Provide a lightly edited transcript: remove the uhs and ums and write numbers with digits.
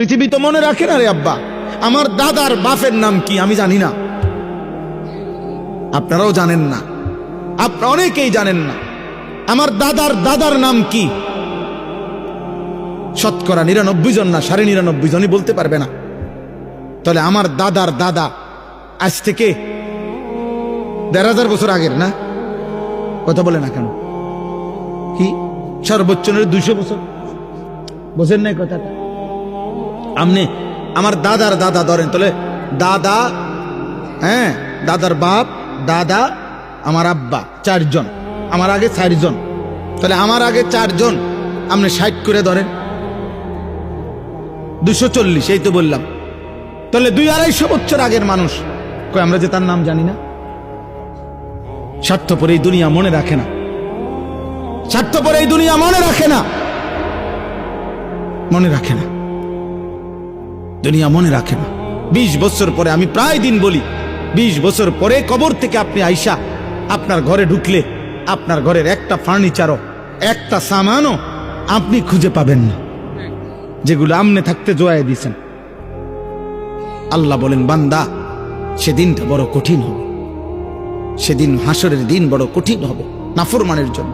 পৃথিবী তো মনে রাখে না রে আব্বা, আমার দাদার বাপের নাম কি আমি জানি না, আপনারাও জানেন না, আপনারা অনেকেই জানেন না আমার দাদার দাদার নাম কি। শতকরা 99 জন না 99.5 জনই বলতে পারবে না। তাহলে আমার দাদার দাদা আজ থেকে 1500 বছর আগের না, কথা বলে না কেন? কি সর্বোচ্চ 200 বছর, বোঝেন নাই কথাটা? আপনি আমার দাদার দাদা ধরেন, তাহলে দাদা, হ্যাঁ দাদার বাপ, দাদা, আমার আব্বা, 4 জন, আমার আগে 4 জন, তাহলে আমার আগে 4 জন, আপনি 60 করে ধরেন, 240, এই তো বললাম। তাহলে 200-250 বছর আগের মানুষ, কই আমরা যে তার নাম জানি না? স্বার্থপর এই দুনিয়া মনে রাখে না, স্বার্থপর এই দুনিয়া মনে রাখে না, মনে রাখে না, দুনিয়া মনে রাখে না। 20 বছর পরে, আমি প্রায় দিন বলি, 20 বছর পরে কবর থেকে আপনি আইসা আপনার ঘরে ঢুকলে আপনার ঘরের একটা ফার্নিচারও, একটা সামানও আপনি খুঁজে পাবেন না, যেগুলো আমনে থাকতে জোয়ায় দিয়েছেন। আল্লাহ বলেন, বান্দা সেদিনটা বড় কঠিন হবে, সেদিন হাসরের দিন বড় কঠিন হবে নাফরমানের জন্য।